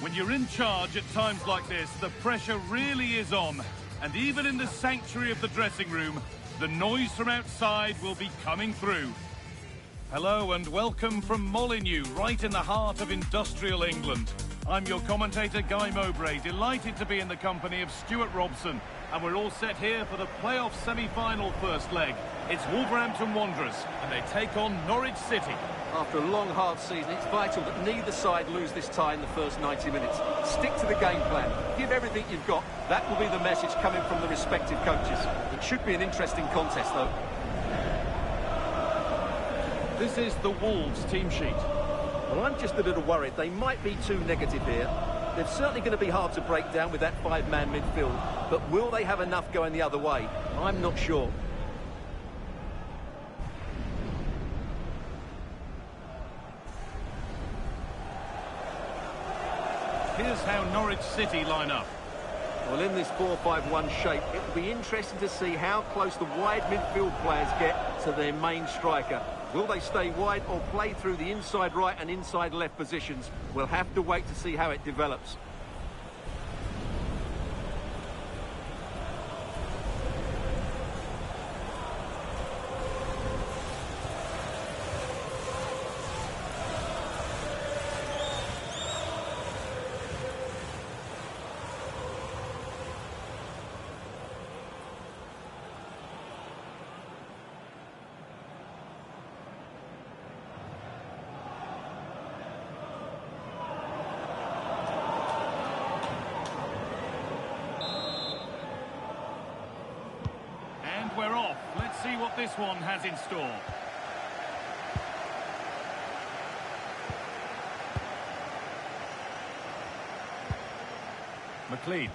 When you're in charge at times like this, the pressure really is on. And even in the sanctuary of the dressing room, the noise from outside will be coming through. Hello and welcome from Molineux, right in the heart of industrial England. I'm your commentator, Guy Mowbray, delighted to be in the company of Stuart Robson. And we're all set here for the playoff semi-final first leg. It's Wolverhampton Wanderers, and they take on Norwich City. After a long, hard season, it's vital that neither side lose this tie in the first 90 minutes. Stick to the game plan. Give everything you've got. That will be the message coming from the respective coaches. It should be an interesting contest, though. This is the Wolves team sheet. Well, I'm just a little worried. They might be too negative here. They're certainly going to be hard to break down with that five-man midfield. But will they have enough going the other way? I'm not sure. Here's how Norwich City line up. Well, in this 4-5-1 shape, it will be interesting to see how close the wide midfield players get to their main striker. Will they stay wide or play through the inside right and inside left positions? We'll have to wait to see how it develops. We're off. Let's see what this one has in store. McLean.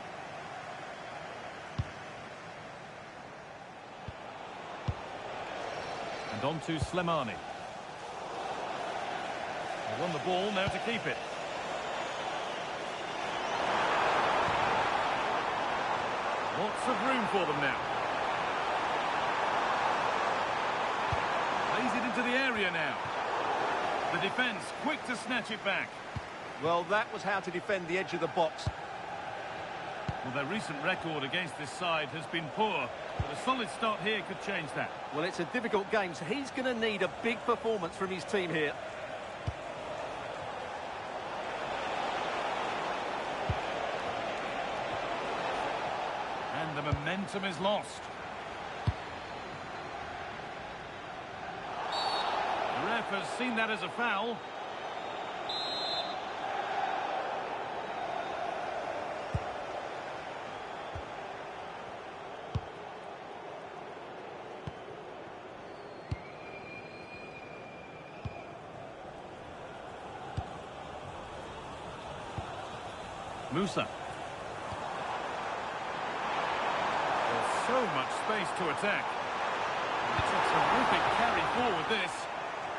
And on to Slimani. They won the ball, now to keep it. Lots of room for them now. Plays it into the area now. The defence quick to snatch it back. Well, that was how to defend the edge of the box. Well, their recent record against this side has been poor, but a solid start here could change that. Well, it's a difficult game, so he's going to need a big performance from his team here. And the momentum is lost. The ref has seen that as a foul. Musa. There's so much space to attack. It's a terrific carry forward, this.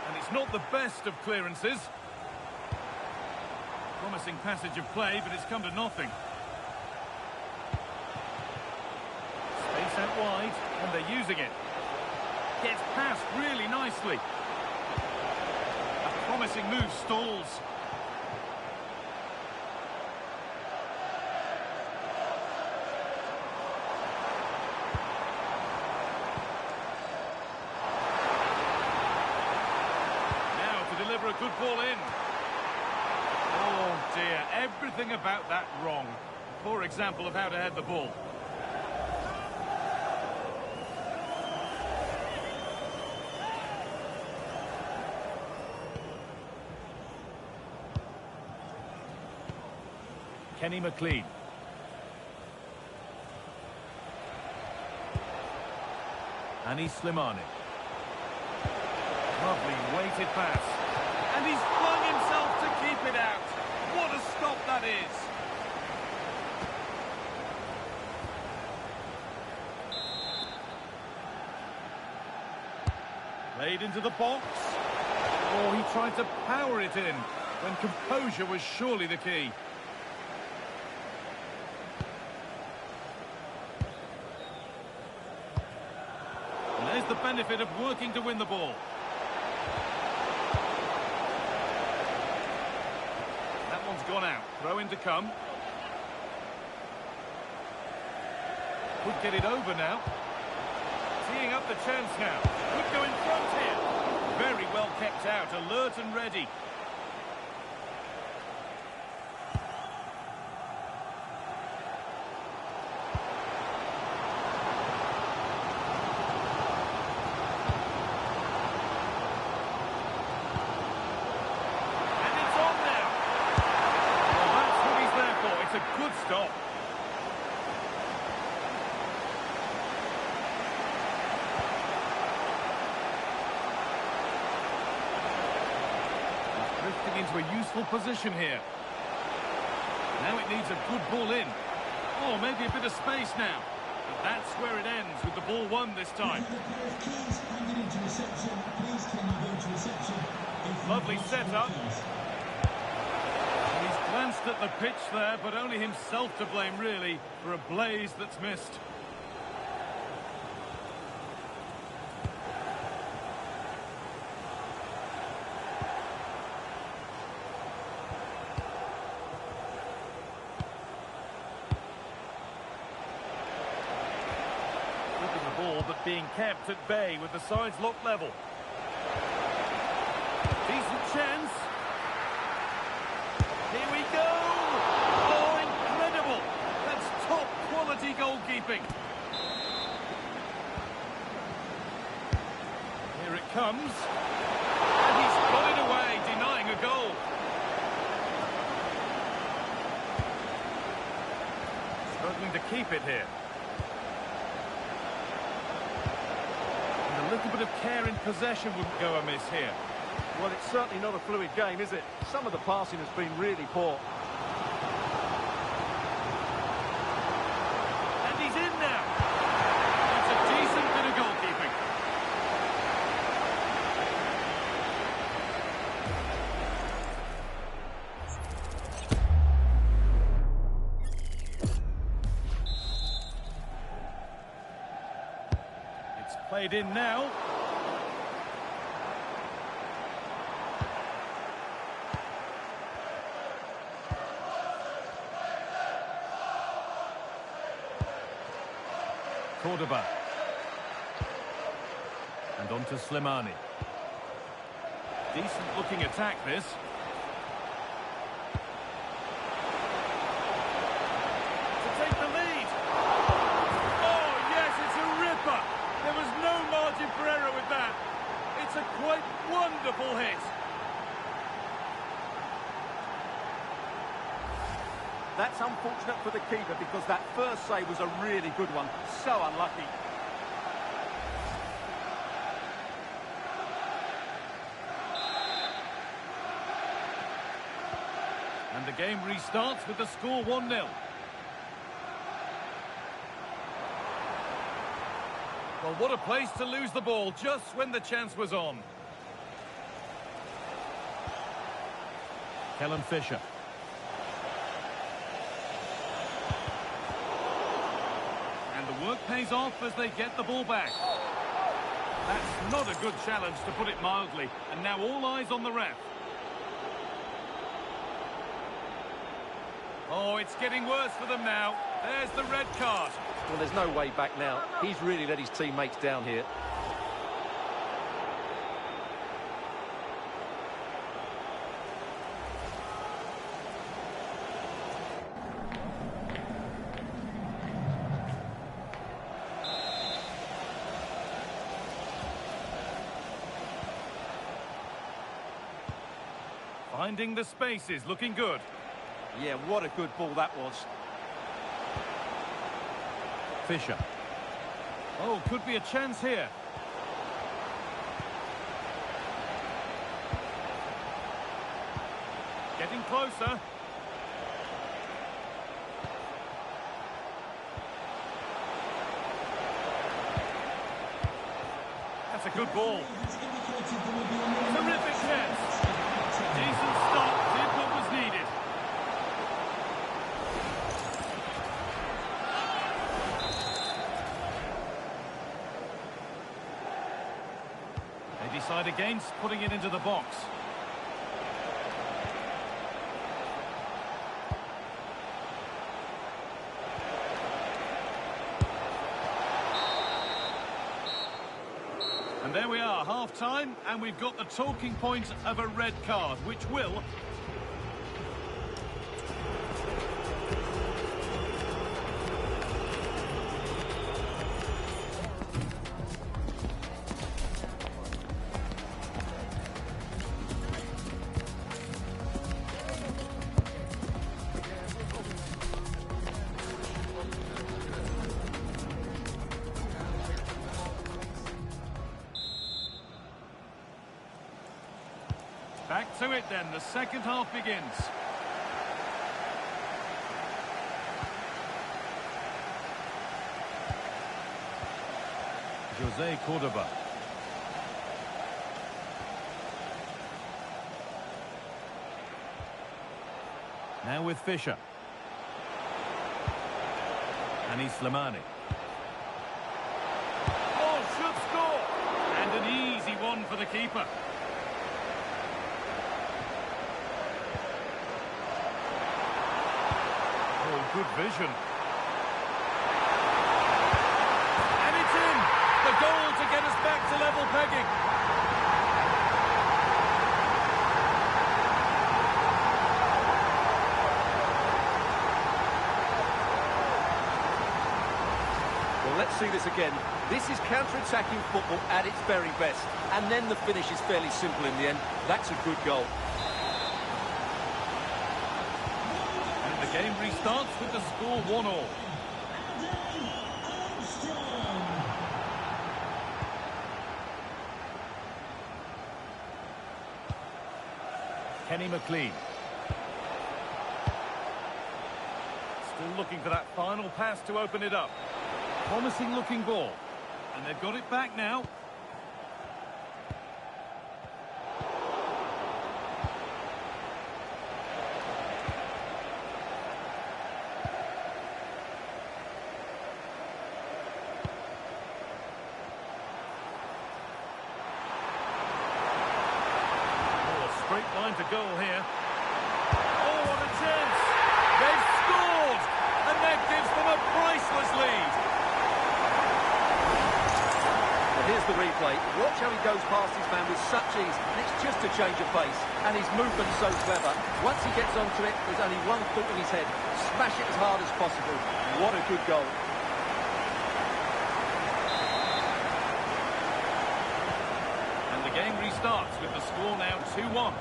And it's not the best of clearances. Promising passage of play, but it's come to nothing. Space out wide, and they're using it. Gets past really nicely. A promising move stalls. A good ball in. Oh dear, everything about that wrong. Poor example of how to head the ball. Kenny McLean. Annie Slimani. Lovely weighted pass. And he's flung himself to keep it out. What a stop that is. Played into the box. Oh, he tried to power it in when composure was surely the key. And there's the benefit of working to win the ball. gone out. Throw in to come. Could get it over now. Teeing up the chance now. Could go in front here. Very well kept out, alert and ready. Good stop. He's drifting into a useful position here. Now it needs a good ball in. Oh, maybe a bit of space now. But that's where it ends with the ball won this time. Lovely setup. Glanced at the pitch there, but only himself to blame, really, for a blaze that's missed. Keeping the ball, but being kept at bay with the sides locked level. Decent chance. Here we go! Oh, incredible! That's top-quality goalkeeping. Here it comes. And he's got it away, denying a goal. Struggling to keep it here. And a little bit of care in possession wouldn't go amiss here. Well, it's certainly not a fluid game, is it? Some of the passing has been really poor. And he's in now. That's a decent bit of goalkeeping. It's played in now. Cordoba. And on to Slimani. Decent looking attack this. To take the lead. Oh yes, it's a ripper. There was no margin for error with that. It's a quite wonderful hit. That's unfortunate for the keeper because that first save was a really good one. So unlucky. And the game restarts with the score 1-0. Well, what a place to lose the ball just when the chance was on. Kellen Fisher. The work pays off as they get the ball back. That's not a good challenge, to put it mildly. And now all eyes on the ref. Oh, it's getting worse for them now. There's the red card. Well, there's no way back now. He's really let his teammates down here. Finding the spaces, looking good. Yeah, what a good ball that was. Fisher. Oh, could be a chance here. Getting closer. That's a good ball. Terrific chance. Decent stop, did what was needed. They decide against putting it into the box. And there we are, half-time, and we've got the talking point of a red card, which will... Back to it then, the second half begins. Jose Cordoba. Now with Fisher. And Slimani. Oh, should score! And an easy one for the keeper. Good vision. And it's in! The goal to get us back to level pegging. Well, let's see this again. This is counter-attacking football at its very best. And then the finish is fairly simple in the end. That's a good goal. The game restarts with the score 1-1. Kenny McLean. Still looking for that final pass to open it up. Promising looking ball. And they've got it back now. Straight line to goal here. Oh, what a chance! They've scored! And that gives them a priceless lead. Well, here's the replay. Watch how he goes past his man with such ease. And it's just a change of pace. And his movement's so clever. Once he gets onto it, there's only one thought in his head. Smash it as hard as possible. What a good goal. The game restarts with the score now 2-1.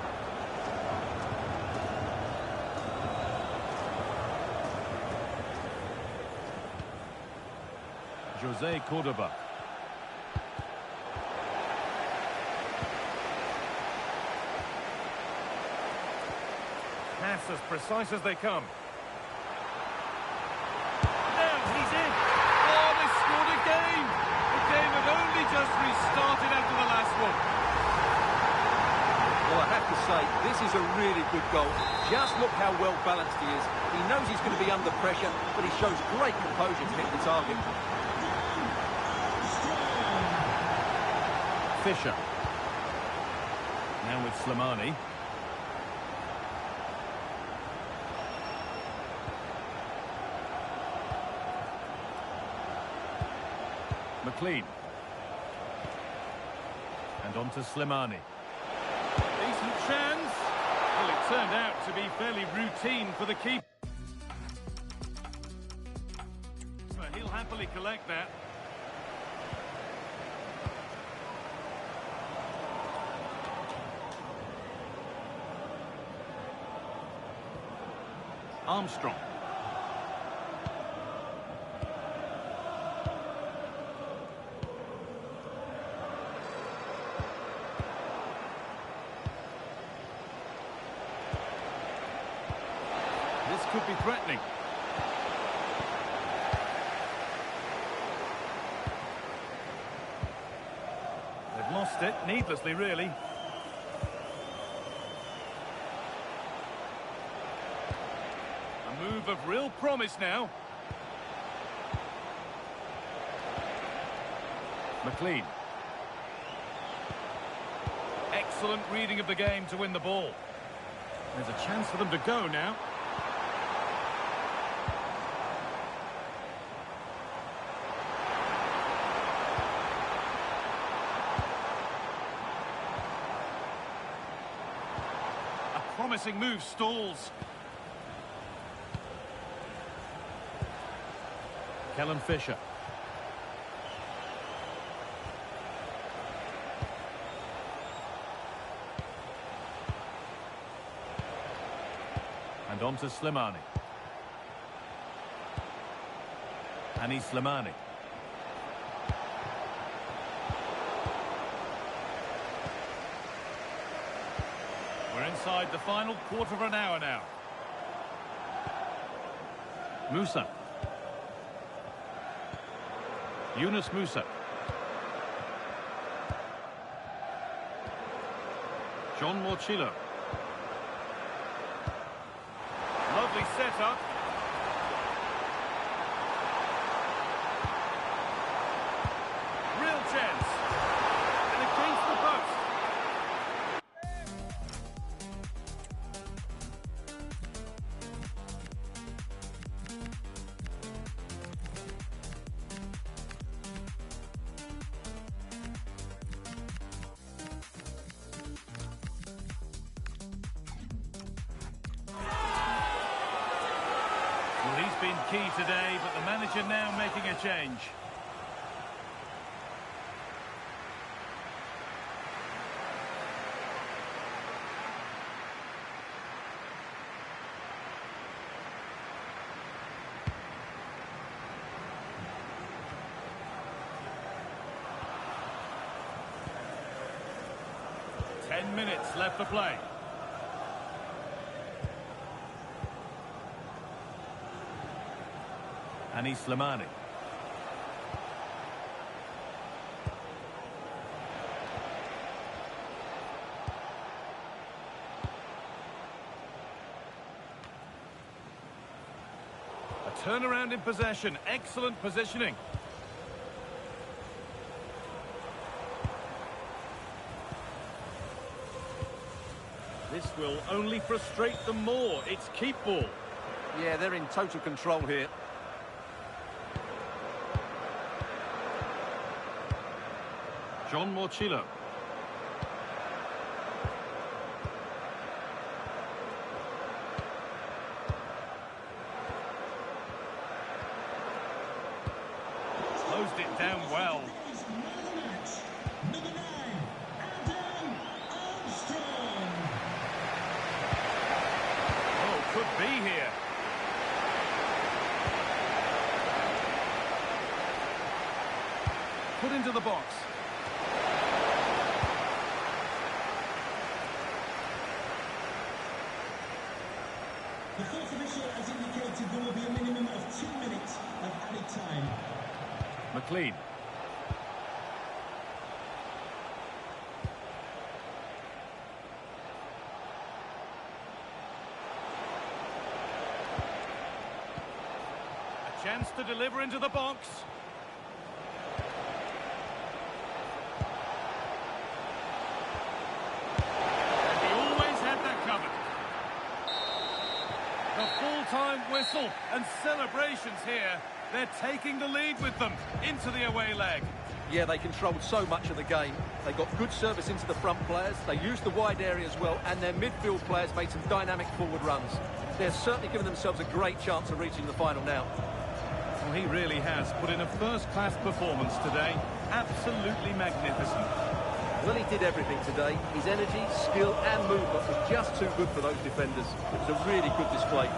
Jose Cordoba. Pass as precise as they come. Now he's in. Oh, they scored again. The game had only just restarted after the last one. Well, I have to say, this is a really good goal. Just look how well balanced he is. He knows he's going to be under pressure, but he shows great composure to hit the target. Fisher. Now with Slimani. McLean. And on to Slimani. Decent chance. Well, it turned out to be fairly routine for the keeper. Well, he'll happily collect that. Armstrong. This could be threatening. They've lost it, needlessly, really. A move of real promise now. McLean. Excellent reading of the game to win the ball. There's a chance for them to go now. promising move stalls. Kellen Fisher. And on to Slimani. Annie Slimani. We're inside the final quarter of an hour now. Musa. Yunus Musa. John Morchillo. Lovely setup. Real chance. And against the post. Well, he's been key today, but the manager now making a change. Ten minutes left to play. Annie Slimani. A turnaround in possession. Excellent positioning. This will only frustrate them more. It's keep ball. Yeah, they're in total control here. John Morchillo. Closed it down well. Oh, could be here. Put into the box. The fourth official has indicated there will be a minimum of 2 minutes of added time. McLean. A chance to deliver into the box. And he always had that covered. The full-time whistle and celebrations here. They're taking the lead with them into the away leg. Yeah, they controlled so much of the game. They got good service into the front players, they used the wide area as well, and their midfield players made some dynamic forward runs. They're certainly giving themselves a great chance of reaching the final now. Well, he really has put in a first-class performance today. Absolutely magnificent. Well, he did everything today. His energy, skill and movement was just too good for those defenders. It was a really good display.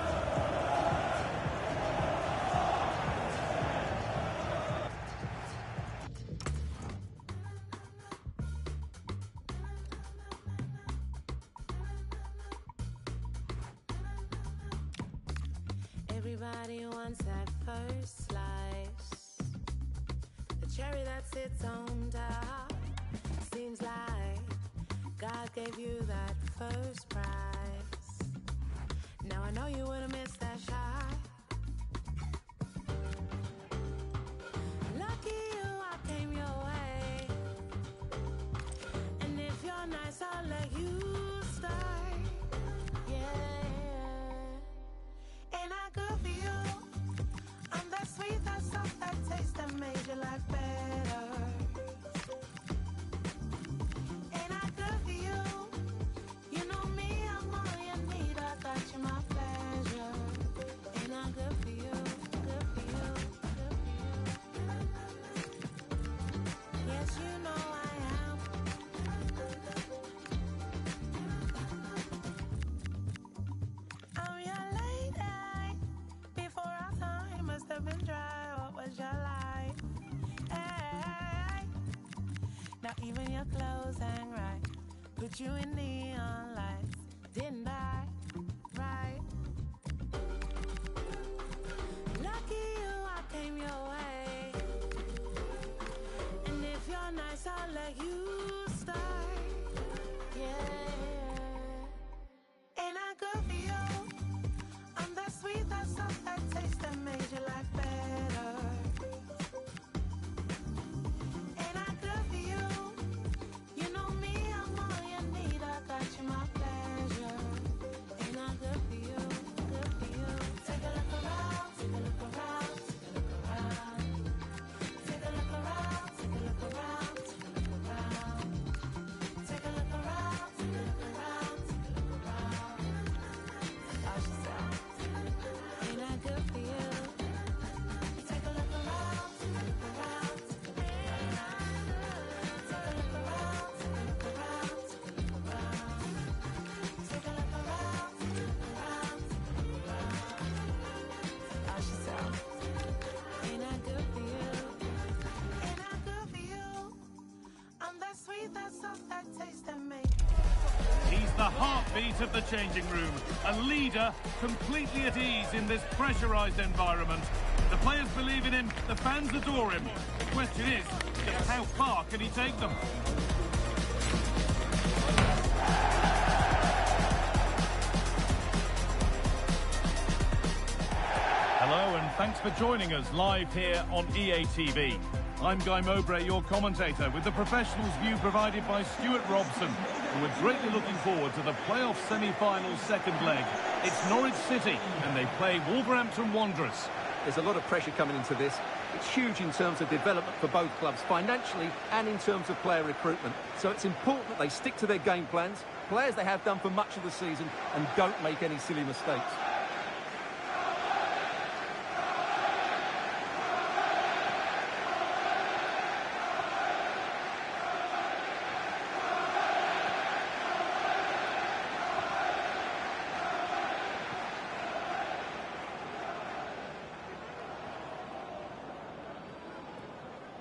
Everybody wants that first slice, the cherry that sits on top. Seems like God gave you that first prize. Now I know you would've missed that shot. Lucky you, I came your way. And if you're nice, I'll let you start. Yeah. Ain't I good for you? I'm that sweet, that soft, that taste that made your life better. Ain't I good for you? You know me, I'm clothes hang right. Put you in neon lights, didn't I? Right. Lucky you, I came your way. And if you're nice, I'll let you start. Yeah. Ain't I good for you? I'm that sweet, that soft, that taste that made your life better. Ain't I good for you? You know me, I'm all you need. I got you, my pleasure. Ain't I good for you? Good for you. Take a look around, take a look around, take a look around. Take a look around, take a look around, take a look around. Take a look around, take a look around, take a look around. Ask yourself, ain't I good for you? Take a look around, take a look around, take a look around. Take a look around, take a look around, take a look around. Take a look around, take a look around, take a look around. Ask yourself, ain't I good for you? Ain't I good for you? I'm that sweet, that soft, that taste that make. He's the heartbeat of the changing room, a leader completely at ease in this pressurised environment. The players believe in him, the fans adore him. The question is, just how far can he take them? Hello and thanks for joining us live here on EA TV. I'm Guy Mowbray, your commentator, with the professionals' view provided by Stuart Robson, and we're greatly looking forward to the playoff semi-final second leg. It's Norwich City, and they play Wolverhampton Wanderers. There's a lot of pressure coming into this. It's huge in terms of development for both clubs, financially and in terms of player recruitment. So it's important that they stick to their game plans, players they have done for much of the season, and don't make any silly mistakes.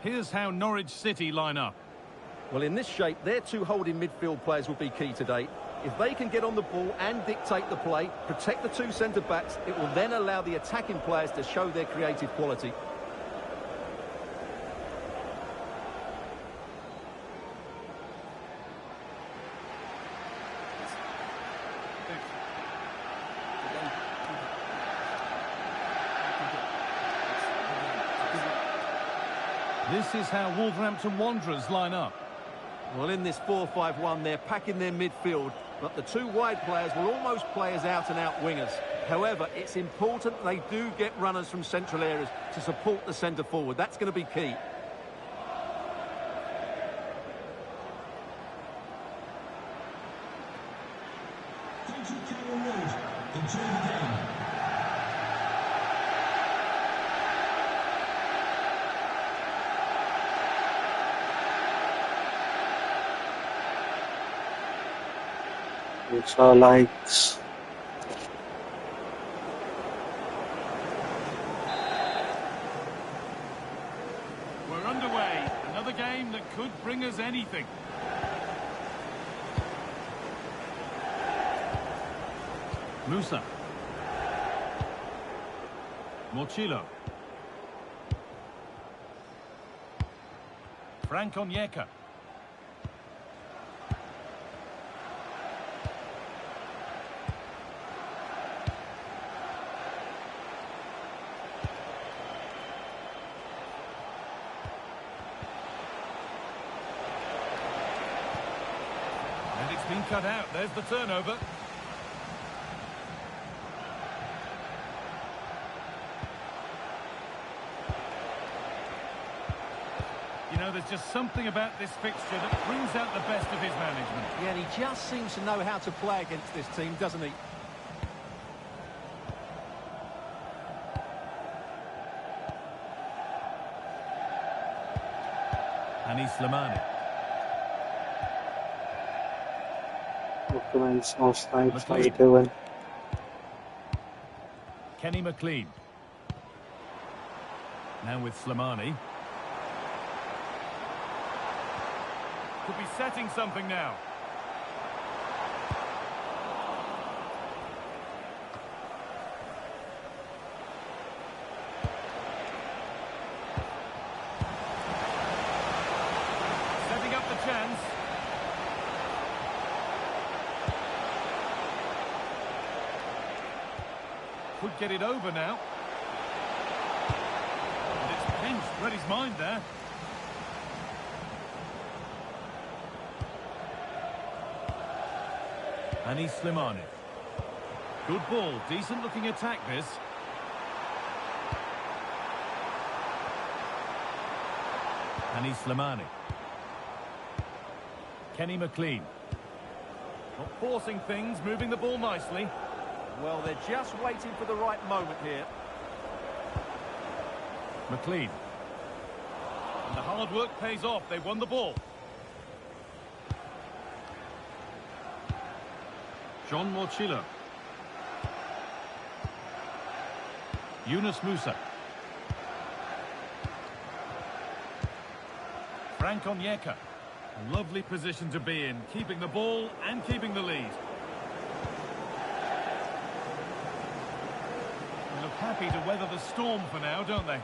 Here's how Norwich City line up. Well, in this shape, their two holding midfield players will be key today. If they can get on the ball and dictate the play, protect the two centre-backs, it will then allow the attacking players to show their creative quality. This is how Wolverhampton Wanderers line up. Well, in this 4-5-1, they're packing their midfield, but the two wide players will almost play as out-and-out wingers. However, it's important they do get runners from central areas to support the centre-forward. That's going to be key. Thank you, Carroll Road. Enjoy the game. It's all likes. We're underway. Another game that could bring us anything. Musa. Mochilo. Frank Onyeka. And it's been cut out. There's the turnover. You know, there's just something about this fixture that brings out the best of his management. Yeah, and he just seems to know how to play against this team, doesn't he? Anis Slimani. Documents, offside, how you doing? Kenny McLean. Now with Slimani. Could be setting something now. Setting up the chance. Could get it over now. And it's pinched. Read his mind there. Anis Slimani. Good ball. Decent looking attack this. Anis Slimani. Kenny McLean. Not forcing things, moving the ball nicely. Well, they're just waiting for the right moment here. McLean. And the hard work pays off. They won the ball. John Morchillo. Yunus Musa. Frank Onyeka. A lovely position to be in, keeping the ball and keeping the lead. They look happy to weather the storm for now, don't they?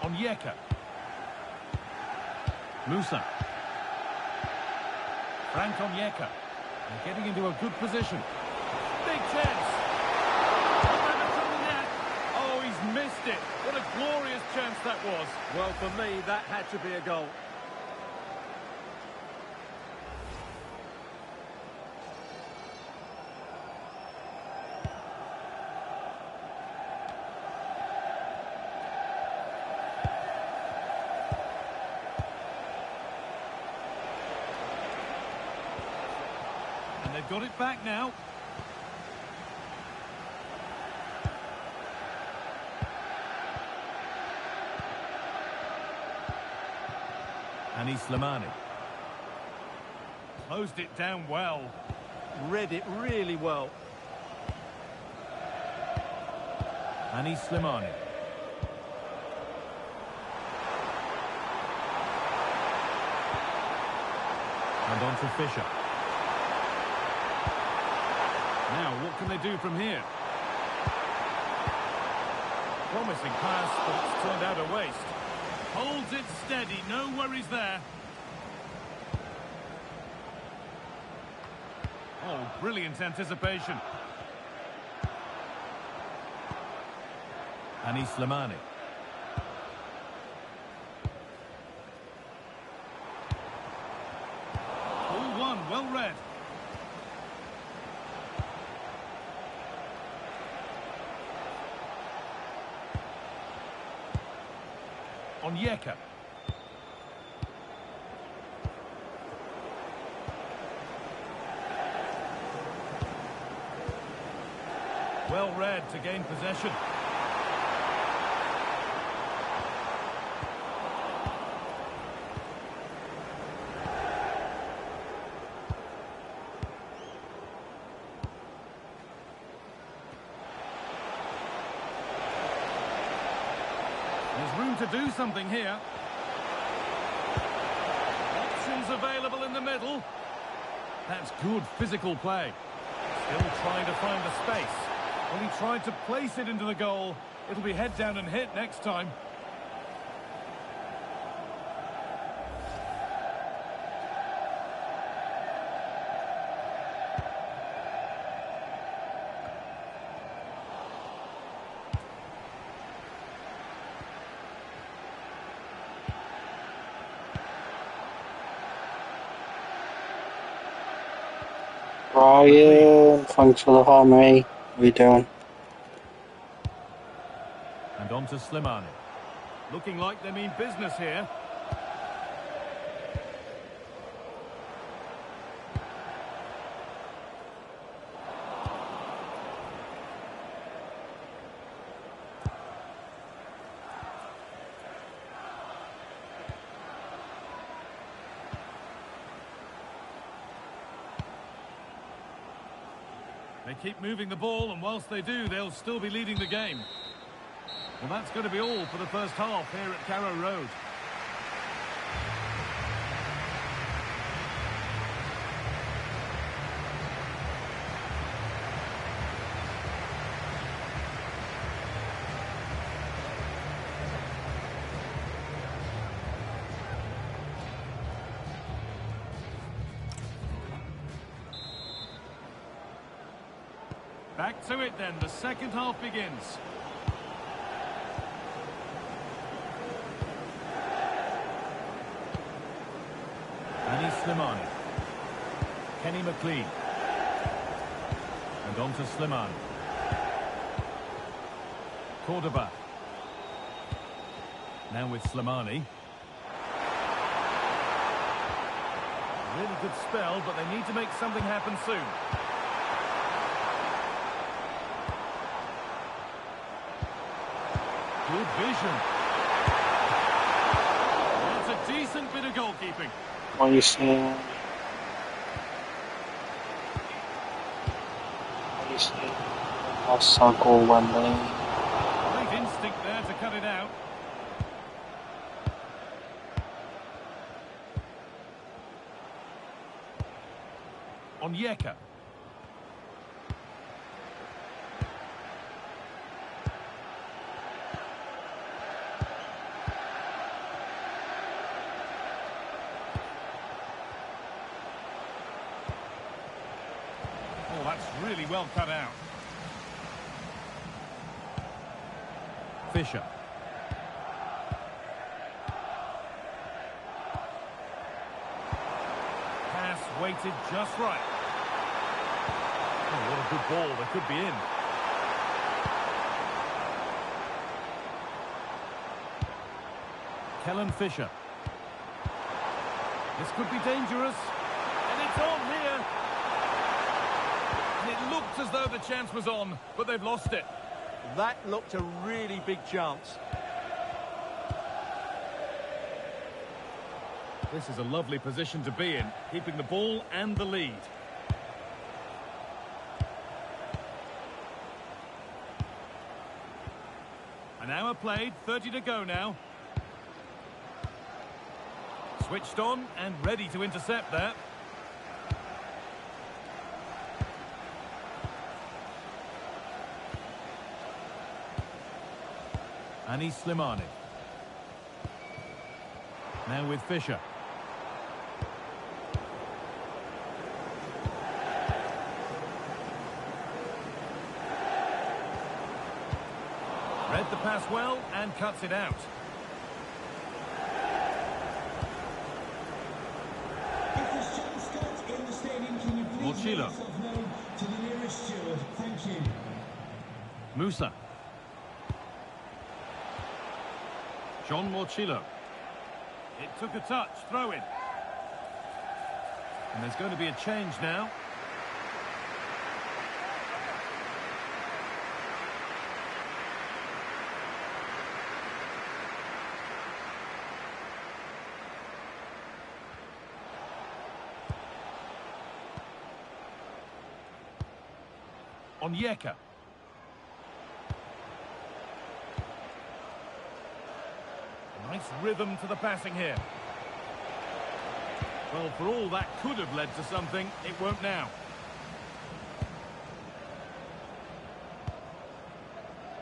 Onyeka. Musa. Frank Onyeka. And getting into a good position. Big chance. Oh, he's missed it. What a glorious chance that was. Well, for me, that had to be a goal. And they've got it back now. Anis Slimani. Closed it down well. Read it really well. Anis Slimani. And on to Fisher. Now, what can they do from here? Promising pass, but it's turned out a waste. Holds it steady, no worries there. Oh, brilliant anticipation. Anis Slimani. All one, well read. Onyeka. Well read to gain possession. There's room to do something here. Options available in the middle. That's good physical play. Still trying to find the space. When he tried to place it into the goal, it'll be head down and hit next time. Ryan, thanks for the homie. How are you doing? And on to Slimani. Looking like they mean business here. They keep moving the ball, and whilst they do, they'll still be leading the game. Well, that's going to be all for the first half here at Carrow Road. Back to it then, the second half begins. Slimani. Kenny McLean. And on to Slimani. Cordoba. Now with Slimani. Really good spell, but they need to make something happen soon. Good vision. That's a decent bit of goalkeeping. What are you seeing? Goal one lane. Great instinct there to cut it out. Onyeka. Oh, that's really well cut out. Fisher. Pass weighted just right. Oh, what a good ball. They could be in. Kellen Fisher. This could be dangerous. And it's on here. And it looked as though the chance was on, but they've lost it. That looked a really big chance. This is a lovely position to be in, keeping the ball and the lead. An hour played, 30 to go now. Switched on and ready to intercept there. Anis Slimani. Now with Fisher. Read the pass well and cuts it out. If there's John Scott in the stadium, can you please make Mochila. yourself known to the nearest steward? Thank you. Musa. John Morchillo. It took a touch, throw in. And there's going to be a change now. Onyeka. Nice rhythm to the passing here. Well, for all that could have led to something, it won't now.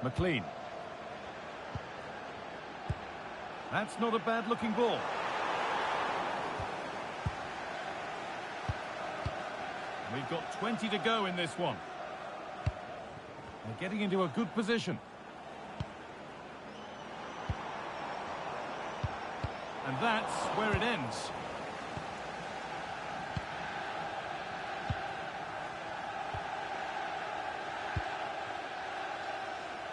McLean. That's not a bad-looking ball. We've got 20 to go in this one. They're getting into a good position. And that's where it ends.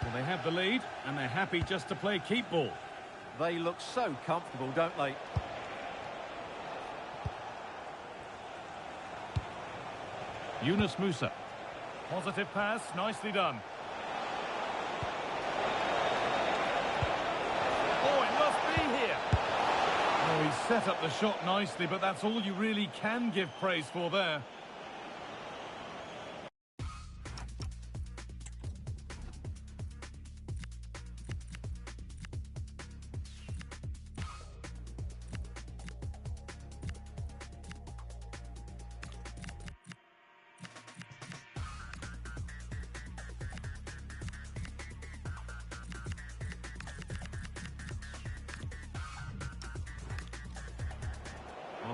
Well, they have the lead, and they're happy just to play keep ball. They look so comfortable, don't they? Yunus Musa. Positive pass, nicely done. Oh, it must be here. Oh, he set up the shot nicely, but that's all you really can give praise for there.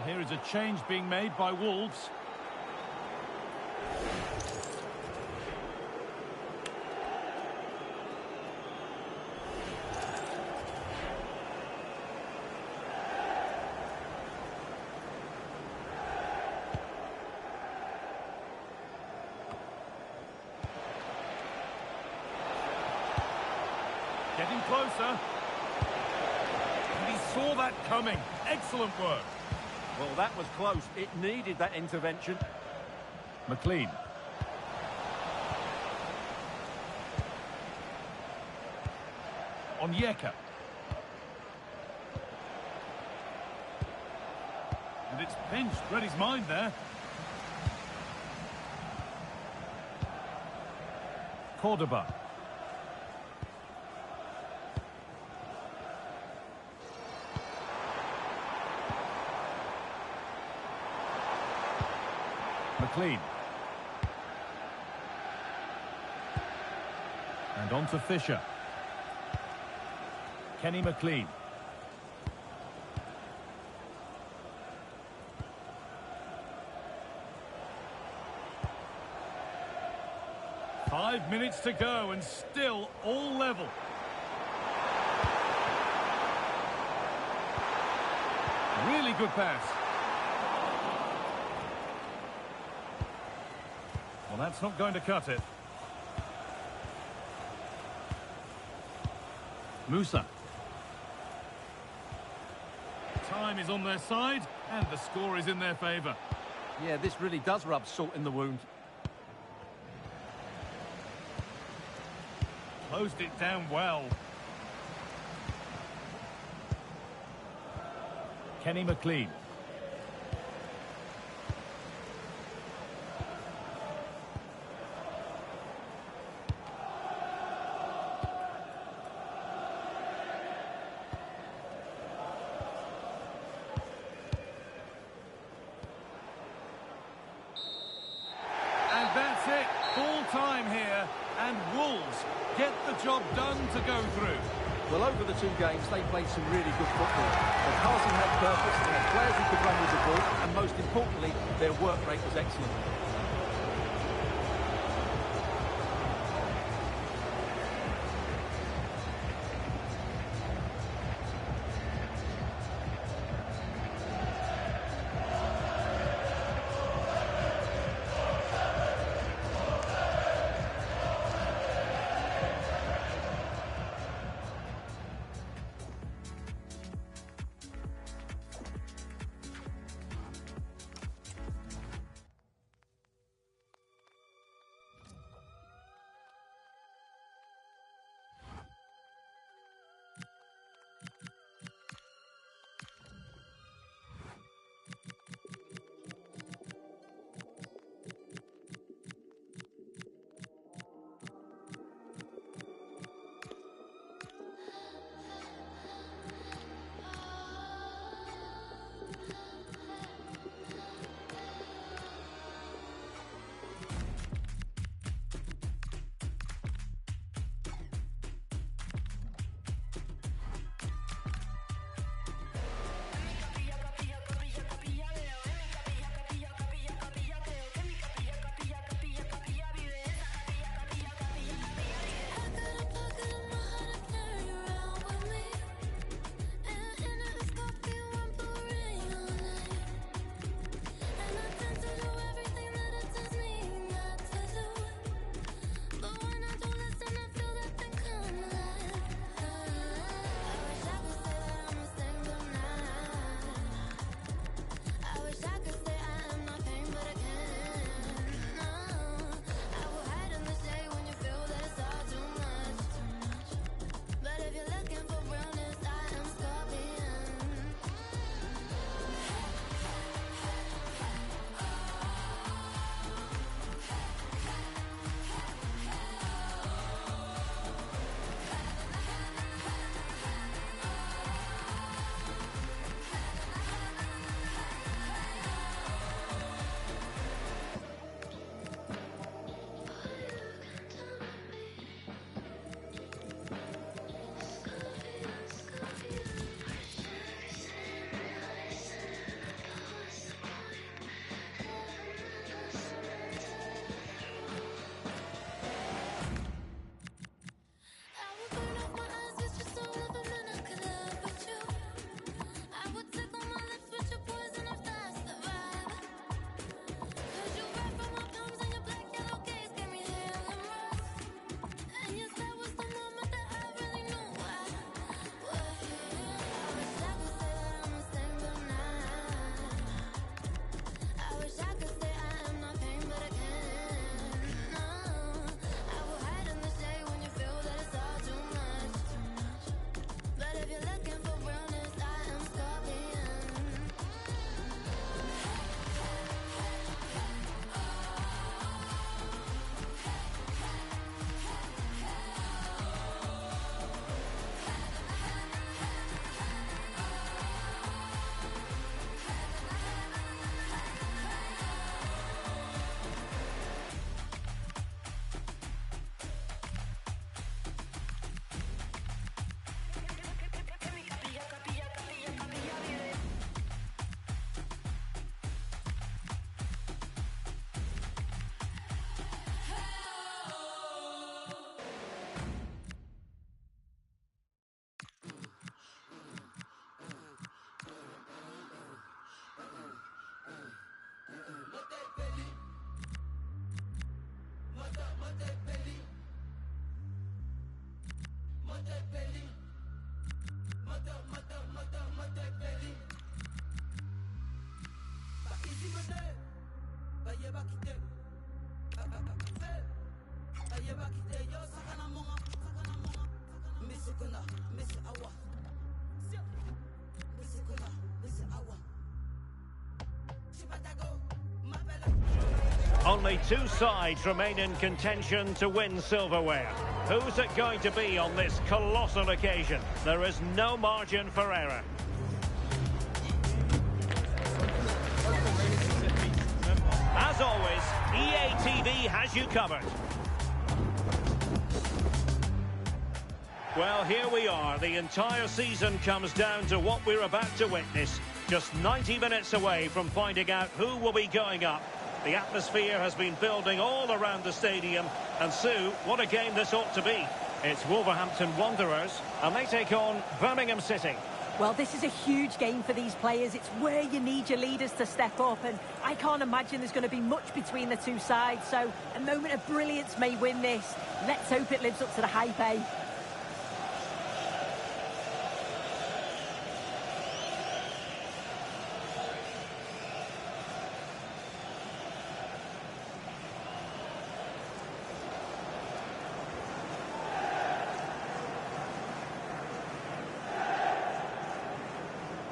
Here is a change being made by Wolves. Getting closer. And he saw that coming. Excellent work. Well, that was close. It needed that intervention. McLean. Onyeka. And it's pinched. Read his mind there. Cordoba. McLean. And on to Fisher. Kenny McLean. Five minutes to go and still all level. Really good pass. Well, that's not going to cut it. Musa. Time is on their side, and the score is in their favour. Yeah, this really does rub salt in the wound. Closed it down well. Kenny McLean. And that's it, full time here, and Wolves get the job done to go through. Well, over the two games, they played some really good football. Their passing had purpose, they had players who could run with the ball, and most importantly, their work rate was excellent. Only two sides remain in contention to win silverware. Who's it going to be on this colossal occasion? There is no margin for error. As always, EA TV has you covered. Well, here we are. The entire season comes down to what we're about to witness. Just 90 minutes away from finding out who will be going up. The atmosphere has been building all around the stadium. And Sue, what a game this ought to be. It's Wolverhampton Wanderers, and they take on Birmingham City. Well, this is a huge game for these players. It's where you need your leaders to step up, and I can't imagine there's going to be much between the two sides. So a moment of brilliance may win this. Let's hope it lives up to the hype, eh?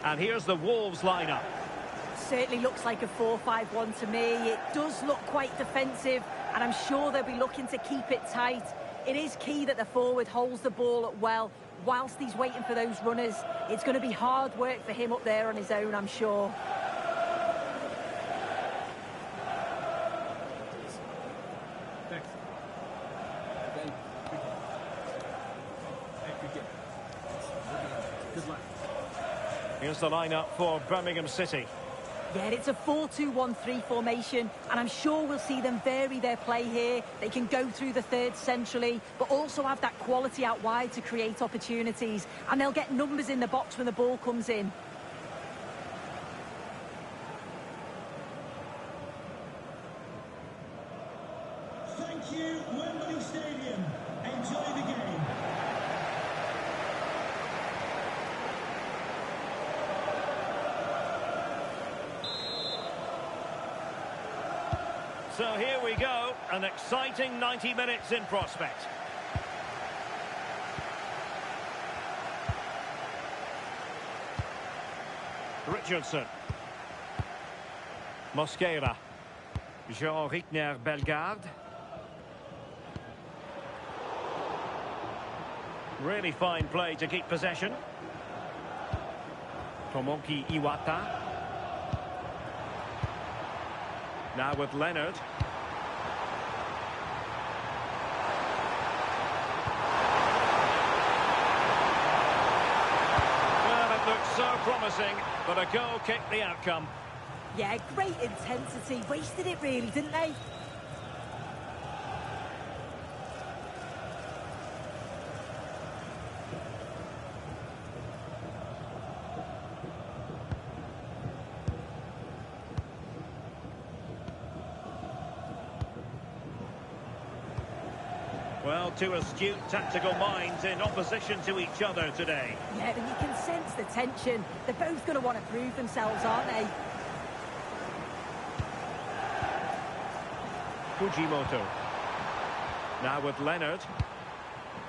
And here's the Wolves lineup. Certainly looks like a 4-5-1 to me. It does look quite defensive, and I'm sure they'll be looking to keep it tight. It is key that the forward holds the ball up well whilst he's waiting for those runners. It's going to be hard work for him up there on his own, I'm sure. Here's the lineup for Birmingham City. Yeah, it's a 4-2-1-3 formation, and I'm sure we'll see them vary their play here. They can go through the third centrally, but also have that quality out wide to create opportunities, and they'll get numbers in the box when the ball comes in. Thank you, Wembley Stadium. Enjoy the game. So here we go, an exciting 90 minutes in prospect. Richardson. Mosquera. Jean Rickner Bellegarde. Really fine play to keep possession. Tomoki Iwata. Now with Leonard. Well, it looks so promising, but a goal kicked the outcome. Yeah, great intensity. Wasted it really, didn't they? Well, two astute tactical minds in opposition to each other today. Yeah, and you can sense the tension. They're both going to want to prove themselves, aren't they? Fujimoto. Now with Leonard.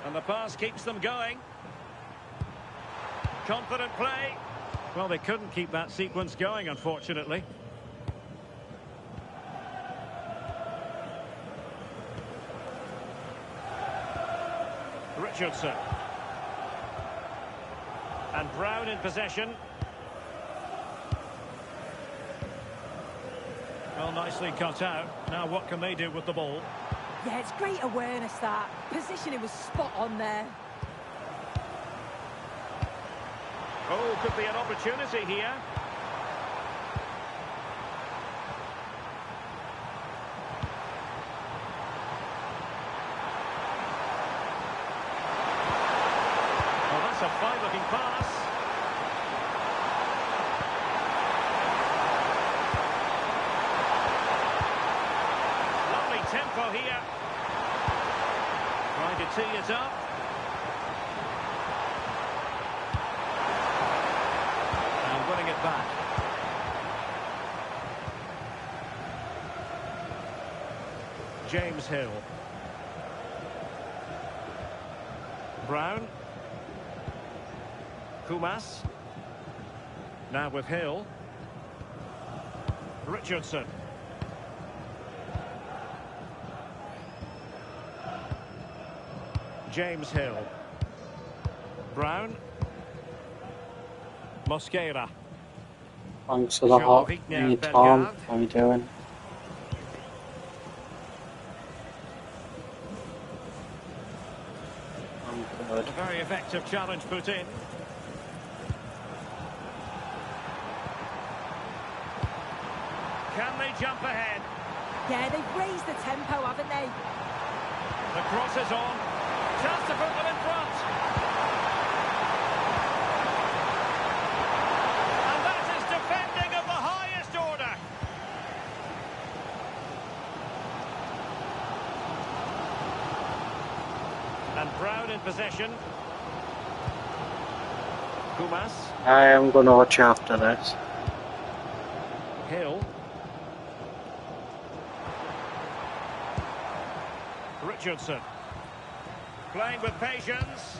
And the pass keeps them going. Confident play. Well, they couldn't keep that sequence going, unfortunately. Richardson. And Brown in possession. Well, nicely cut out. Now what can they do with the ball? Yeah, it's great awareness, that. Positioning was spot on there. Oh, could be an opportunity here. Well, that's a fine-looking pass. Lovely tempo here. Trying to tee it up. And winning it back. James Hill. Brown. Kumas. Now with Hill. Richardson. James Hill. Brown. Mosquera. Thanks for the hot. Hey Tom, how you doing? I'm good. A very effective challenge put in. Can they jump ahead? Yeah, they've raised the tempo, haven't they? The cross is on. Chance to put them in front. And that is defending of the highest order. And Brown in possession. Kumas. I am going to watch you after this. Hill. Richardson. Playing with patience.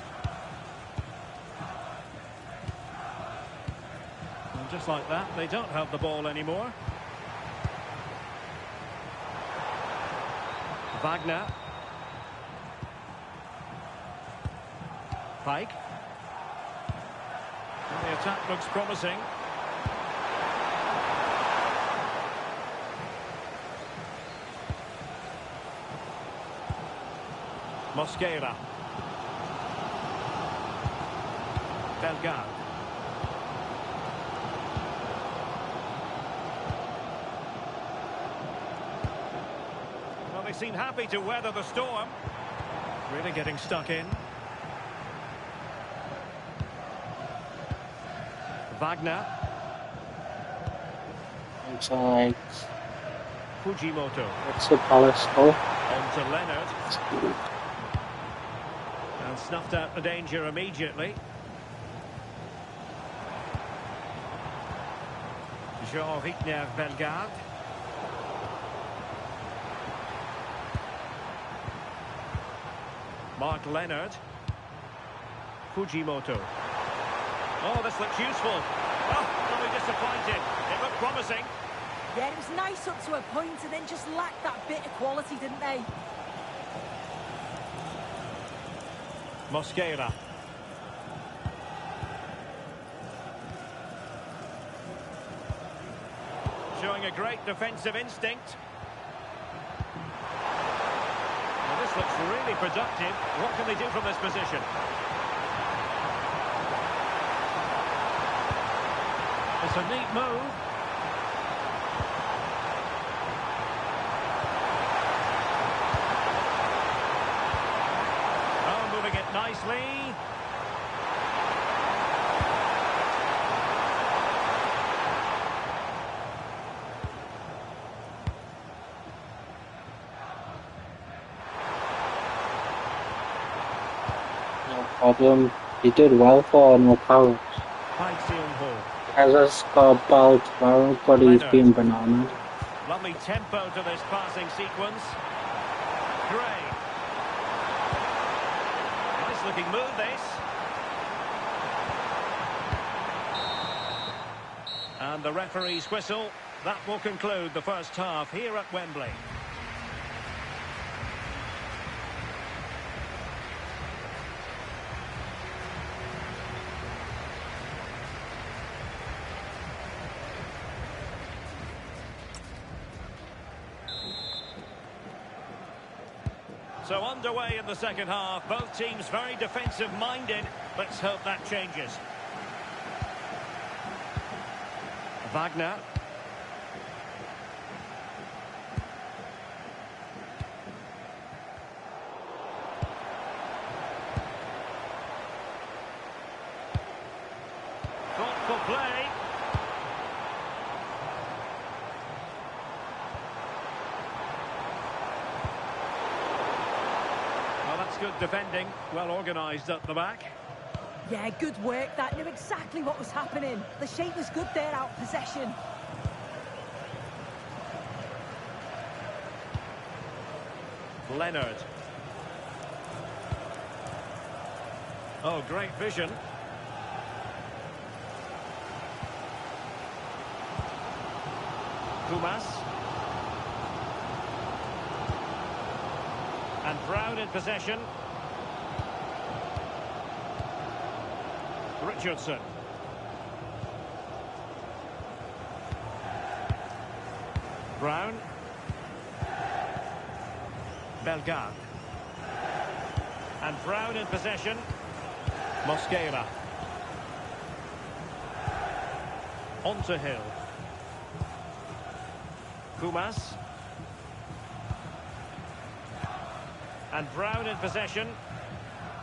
And just like that, they don't have the ball anymore. Wagner. Pike. And the attack looks promising. Mosquera. Bellegarde. Well, they seem happy to weather the storm. Really getting stuck in. Wagner. Inside. Fujimoto. It's the Palace goal. On to Leonard. And snuffed out the danger immediately. Jean-Victor Bellegarde. Mark Leonard. Fujimoto. Oh, this looks useful. Oh, really disappointed. It looked promising. Yeah, it was nice up to a point and then just lacked that bit of quality, didn't they? Mosquera. Showing a great defensive instinct. Well, this looks really productive. What can they do from this position? It's a neat move. Oh, moving it nicely. No problem. He did well for no power. Has got a ball tomorrow, but he's been bananas. Lovely tempo to this passing sequence. Gray. Nice looking move, this. And the referee's whistle. That will conclude the first half here at Wembley. So underway in the second half, both teams very defensive-minded. Let's hope that changes. Wagner. Thoughtful play. Good defending, well organised at the back. Yeah, good work. That knew exactly what was happening. The shape was good there, out of possession. Leonard. Oh, great vision. Kumas. And Brown in possession. Richardson. Brown. Bellegarde. And Brown in possession. Mosquera. On to Hill. Kumas. And Brown in possession.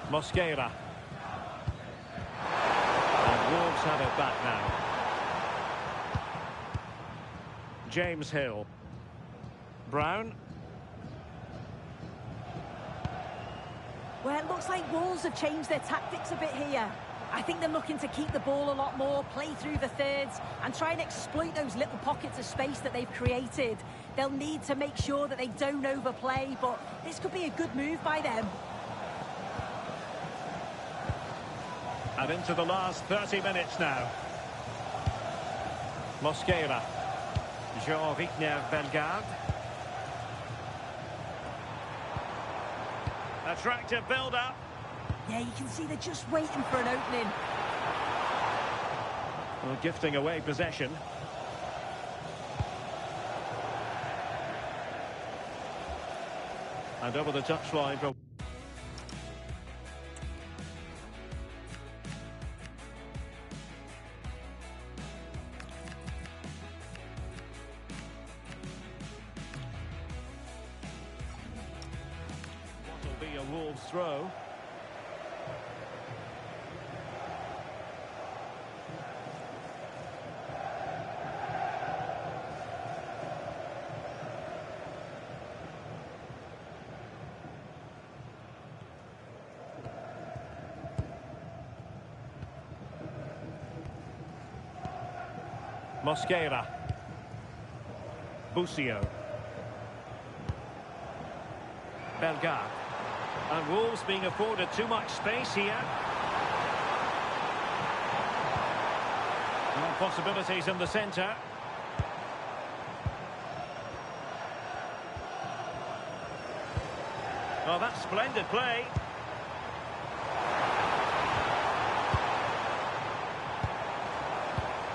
Mosquera. And Wolves have it back now. James Hill. Brown. Well, it looks like Wolves have changed their tactics a bit here. I think they're looking to keep the ball a lot more, play through the thirds, and try and exploit those little pockets of space that they've created. They'll need to make sure that they don't overplay, but this could be a good move by them. And into the last 30 minutes now. Mosquera. Jean-Victor Bellegarde. Attractive build-up. Yeah, you can see they're just waiting for an opening. Well, gifting away possession. And over the touchline for... What'll be a Wolves throw. Mosquera. Busio. Bellegarde. And Wolves being afforded too much space here. And possibilities in the centre. Oh, that's splendid play.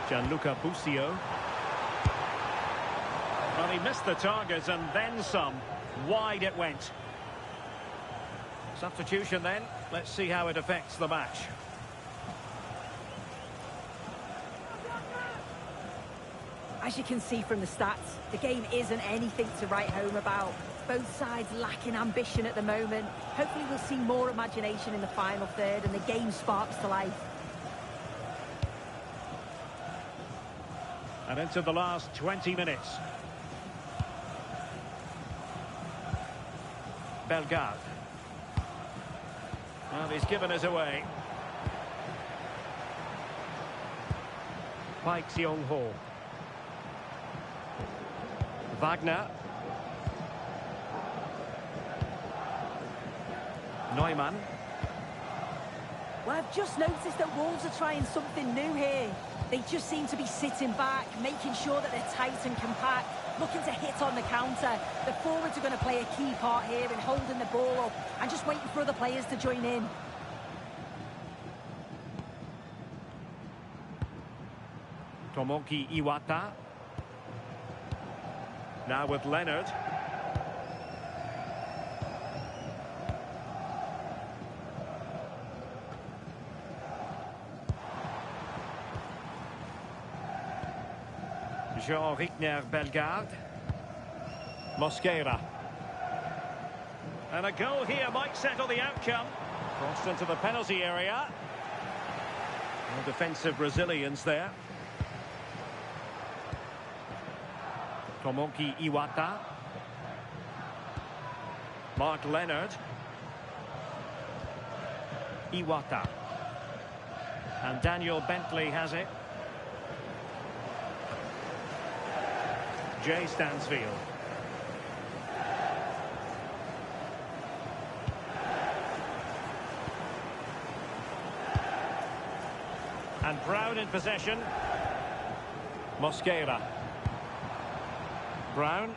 Gianluca Busio. Well, he missed the target and then some. Wide it went. Substitution then. Let's see how it affects the match. As you can see from the stats, the game isn't anything to write home about. Both sides lacking ambition at the moment. Hopefully we'll see more imagination in the final third and the game sparks to life. And into the last 20 minutes. Bellegarde. Well, he's given us away. Paik Seong-ho. Wagner. Neumann. Well, I've just noticed that Wolves are trying something new here. They just seem to be sitting back, making sure that they're tight and compact, looking to hit on the counter. The forwards are going to play a key part here in holding the ball up and just waiting for other players to join in. Tomoki Iwata. Now with Leonard. Jean-Victor Bellegarde. Mosquera. And a goal here might settle the outcome. Crossed into the penalty area. No defensive resilience there. Tomoki Iwata. Mark Leonard. Iwata. And Daniel Bentley has it. Jay Stansfield. And Brown in possession. Mosquera. Brown.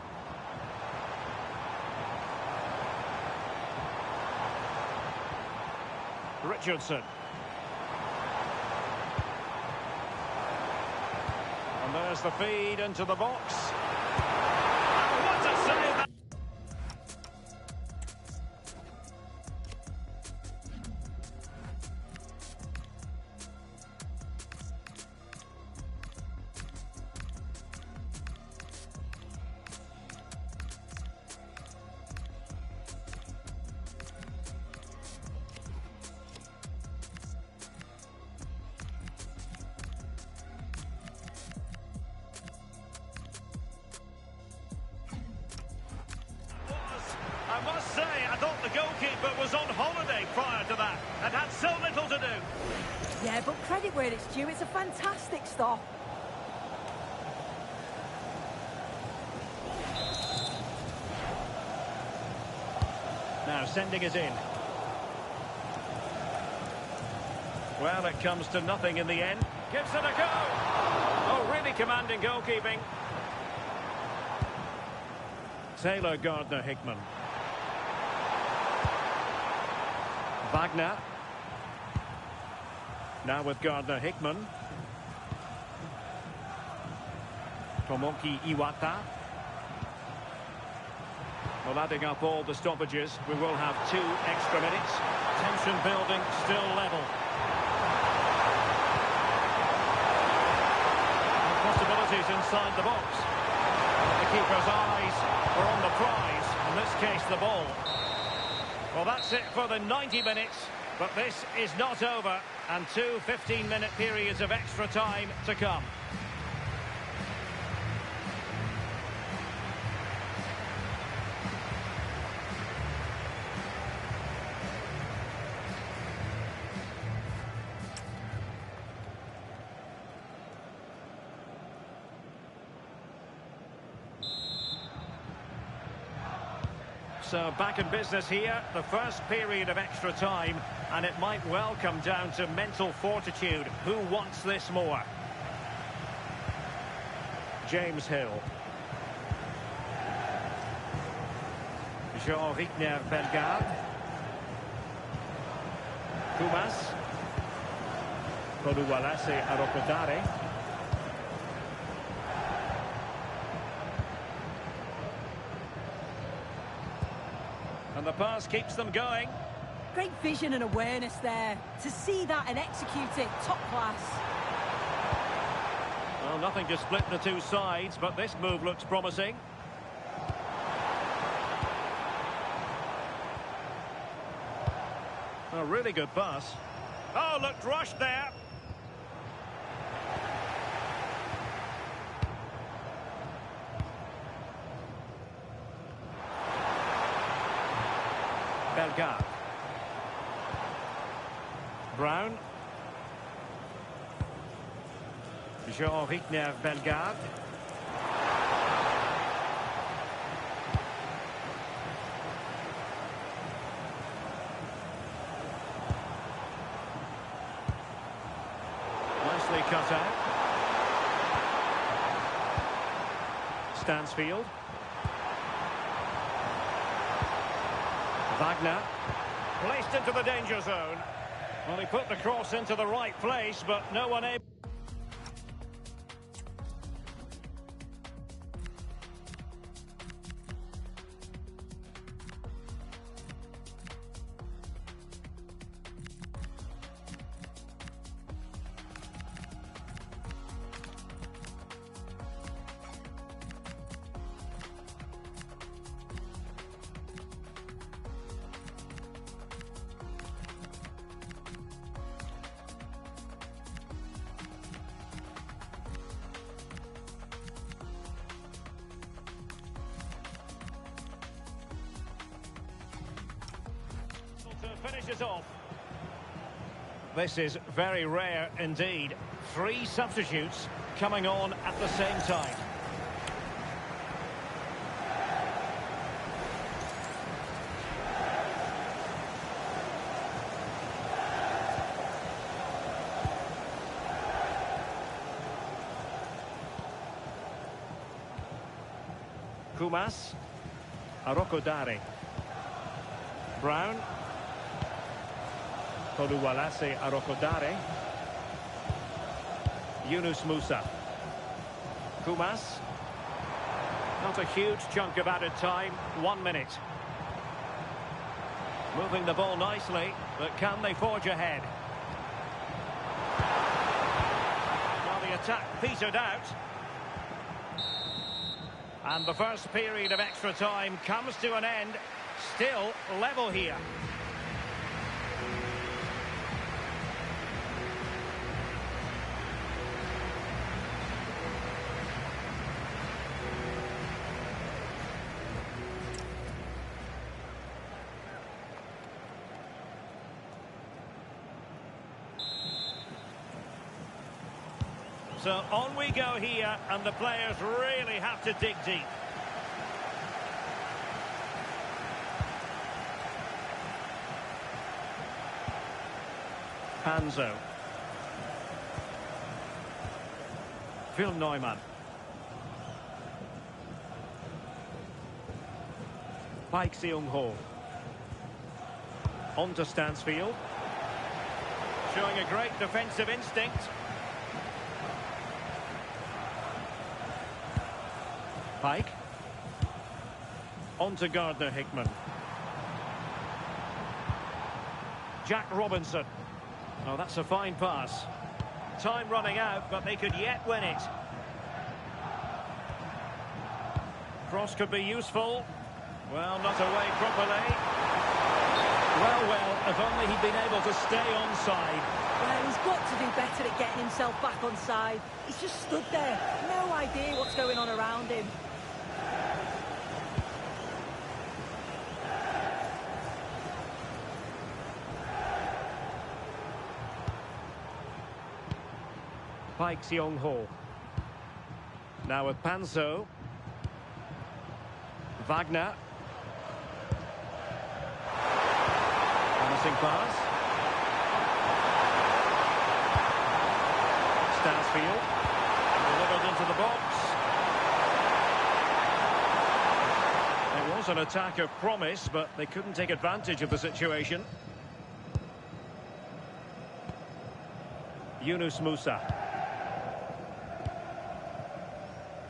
Richardson. And there's the feed into the box. And what a save! I must say, I thought the goalkeeper was on holiday prior to that and had so little to do. Yeah, but credit where it's due. It's a fantastic stop. Now sending it in. Well, it comes to nothing in the end. Gives it a go. Oh, really commanding goalkeeping. Taylor Gardner-Hickman. Wagner. Now with Gardner-Hickman. Tomoki Iwata. Well, adding up all the stoppages, we will have 2 extra minutes. Tension building, still level. And possibilities inside the box. The keeper's eyes are on the prize, in this case the ball. Well, that's it for the 90 minutes, but this is not over, and 2 15-minute periods of extra time to come. So back in business here, the first period of extra time, and it might well come down to mental fortitude. Who wants this more? James Hill. Jean-Rickner Bellegarde. Kumas. Koluwalase Arokotare. And the pass keeps them going. Great vision and awareness there. To see that and execute it, top class. Well, nothing to split the 2 sides, but this move looks promising. A really good pass. Oh, looked rushed there. Bellegarde. Brown. Jean-Rickner Bellegarde. Nicely cut out. Stansfield. Wagner. Placed into the danger zone. Well, he put the cross into the right place, but no one able... Finishes off. This is very rare indeed. 3 substitutes coming on at the same time. Kumas. Arokodare. Brown. Toluwalase Arokodare. Yunus Musa. Kumas. Not a huge chunk of added time. 1 minute. Moving the ball nicely, but can they forge ahead? Well, the attack petered out. And the first period of extra time comes to an end. Still level here. So on we go here, and the players really have to dig deep. Panzo. Phil Neumann. Paik Seung-ho. On to Stansfield. Showing a great defensive instinct. Pike. On to Gardner-Hickman. Jack Robinson. Oh, that's a fine pass. Time running out, but they could yet win it. Cross could be useful. Well, not away properly. Well, if only he'd been able to stay onside. Well, he's got to do better at getting himself back onside. He's just stood there. No idea what's going on around him. Paik Seung-ho. Now with Panzo. Wagner. Promising pass. Stansfield. Delivered into the box. It was an attack of promise, but they couldn't take advantage of the situation. Yunus Musa.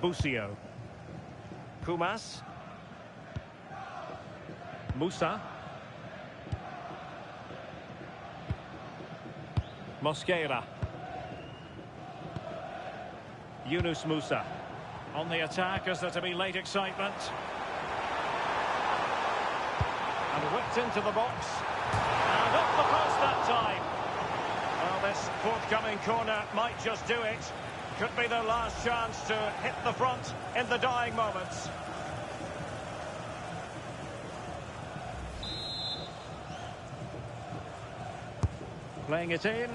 Busio. Kumas. Musa. Mosquera. Yunus Musa. On the attack, is there to be late excitement? And whipped into the box. And up the post that time. Well, this forthcoming corner might just do it. Could be their last chance to hit the front in the dying moments. Playing it in.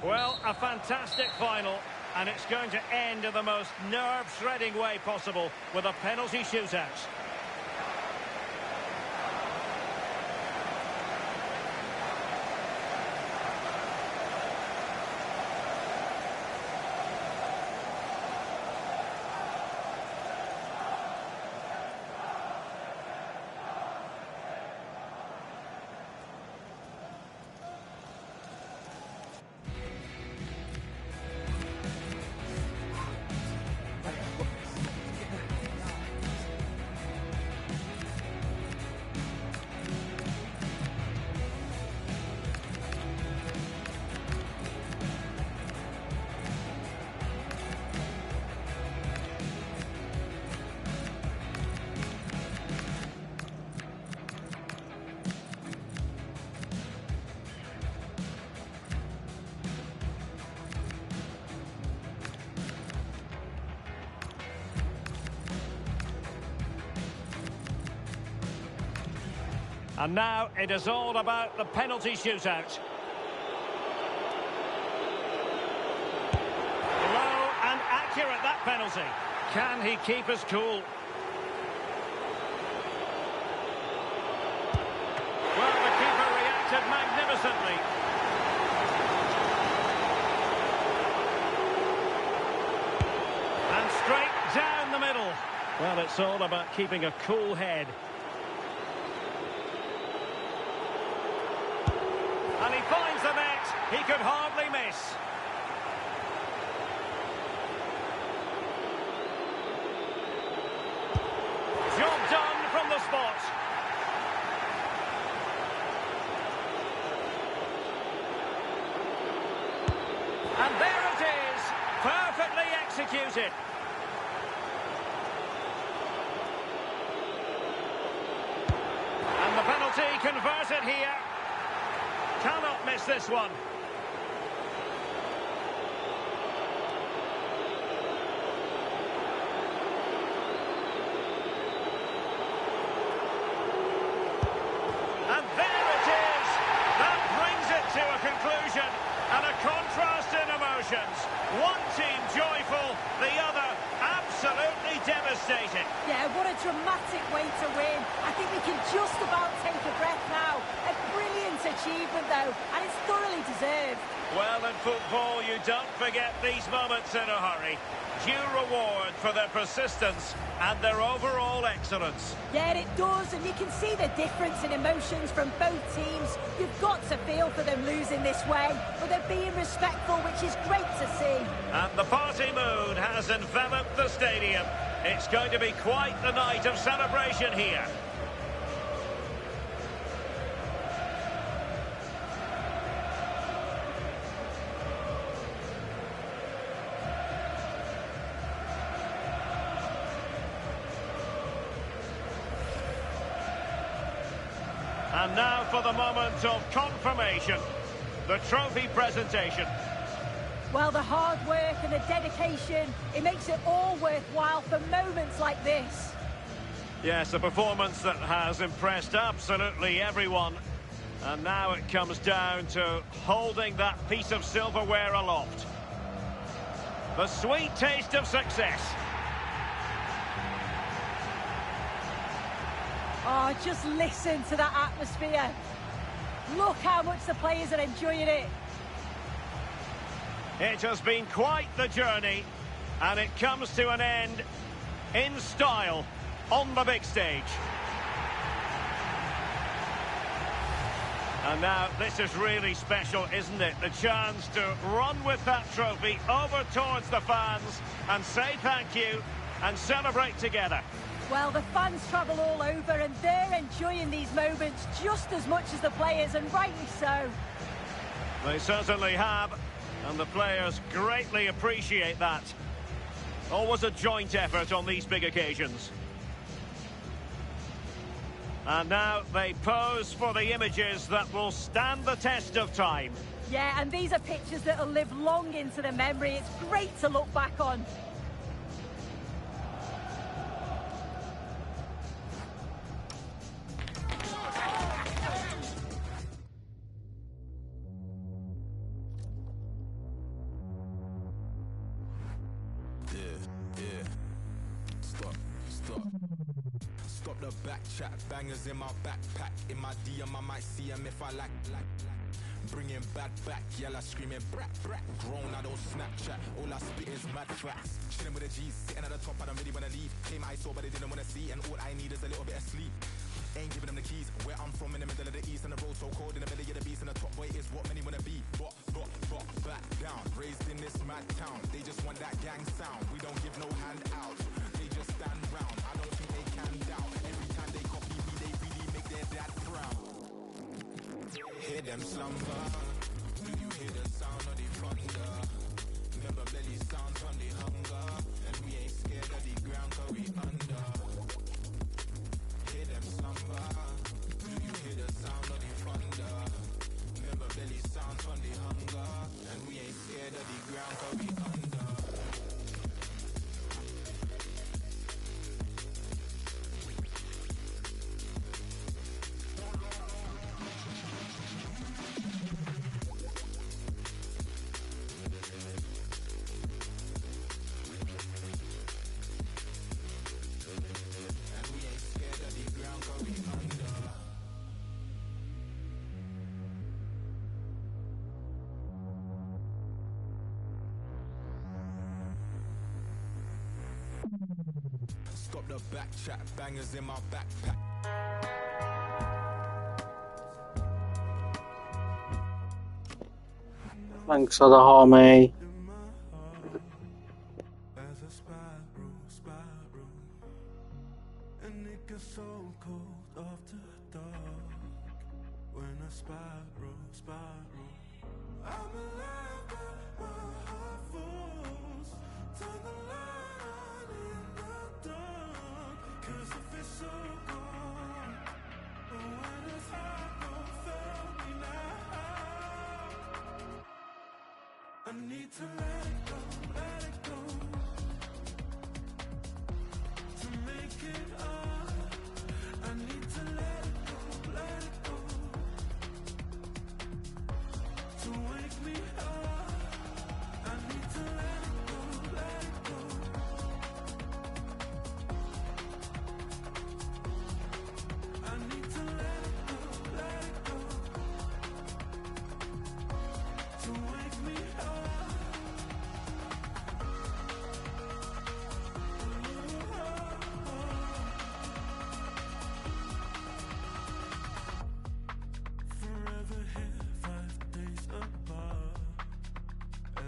Well, a fantastic final, and it's going to end in the most nerve-shredding way possible with a penalty shootout. And now it is all about the penalty shootout. Low and accurate, that penalty. Can he keep his cool? Well, the keeper reacted magnificently. it's all about keeping a cool head. And he finds the net. He could hardly miss. Job done from the spot. And there it is. Perfectly executed. And the penalty converted here. Cannot miss this one. And there it is. That brings it to a conclusion. And a contrast in emotions. One team joyful, the other absolutely devastated. Yeah, what a dramatic way to win. I think we can just about take a breath now. A brilliant achievement, though, and it's thoroughly deserved. Well, in football, you don't forget these moments in a hurry. Due reward for their persistence and their overall excellence. Yeah, it does, and you can see the difference in emotions from both teams. You've got to feel for them losing this way, but they're being respectful, which is great to see. And the party mood has enveloped the stadium. It's going to be quite the night of celebration here. And now for the moment of confirmation, the trophy presentation. Well, the hard work and the dedication, it makes it all worthwhile for moments like this. Yes, a performance that has impressed absolutely everyone. And now it comes down to holding that piece of silverware aloft. The sweet taste of success. Oh, just listen to that atmosphere. Look how much the players are enjoying it. It has been quite the journey, and it comes to an end in style on the big stage. And now this is really special, isn't it? The chance to run with that trophy over towards the fans and say thank you and celebrate together. Well, the fans travel all over and they're enjoying these moments just as much as the players, and rightly so. They certainly have, and the players greatly appreciate that. Always a joint effort on these big occasions. And now they pose for the images that will stand the test of time. Yeah, and these are pictures that will live long into the memory. It's great to look back on. Stop the back chat, bangers in my backpack. In my DM I might see them if I like. Bringing bad back, yella screaming brat brat. Grown, I don't Snapchat, all I spit is mad facts. Chilling with the G's, sitting at the top, I don't really wanna leave. Came I saw but they didn't wanna see, and all I need is a little bit of sleep. Ain't giving them the keys, where I'm from in the middle of the east, and the road so cold in the belly of the beast, and the top boy is what many wanna be. But, back down, raised in this mad town. They just want that gang sound, we don't give no hand out. They just stand round, I don't think they can doubt. Every time they copy me, they really make their dad proud. Hear them slumber, do you hear the sound of the thunder? Remember belly sounds from the hunger, and we ain't scared of the ground cause we under. Hear them slumber, do you hear the sound of the thunder? Remember belly sounds from the hunger, and we ain't scared of the ground cause we under. Stop the back chat, bangers in my backpack. Thanks for the homie. As a spiral, and it gets so cold after dark. When I spiral, I'm alive, but my heart falls. Turn the light on in the dark, 'cause if it's so cold, when it's hot, don't fail me now. I need to let it go, to make it up. I need to let it go, to wake me up. I need to let it go, I need to let it go, to wake me up. Forever here, 5 days apart,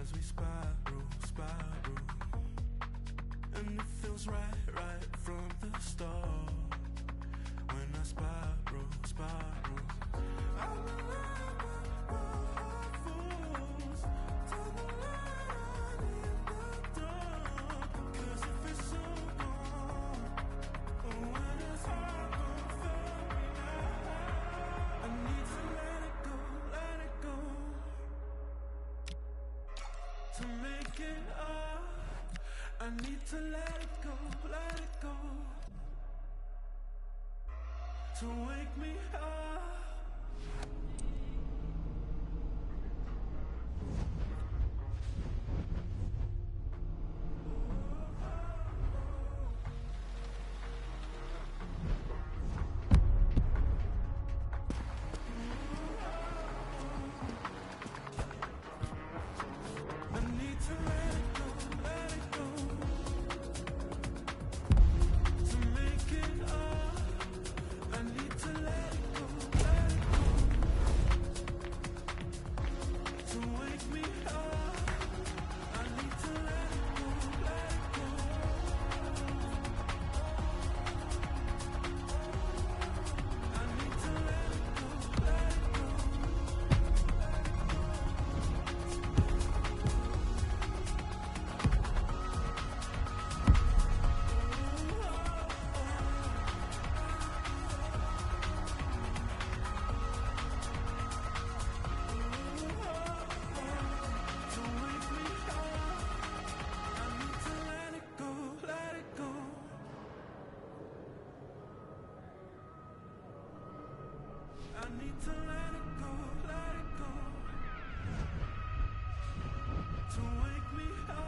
as we spiral, and it feels right from the start. When I spiral, I'm alive, but my heart falls. Turn the light on in the dark, 'cause if it's so warm, when it's hot, don't fail me now. I need to let it go, to make it up. I need to let it go, to wake me up. I need to let it go, to make it up. I need to let it go, to wake me up. I need to let it go, I need to let it go, to wake me up. I need to let it go, I need to let it go, to wake me up.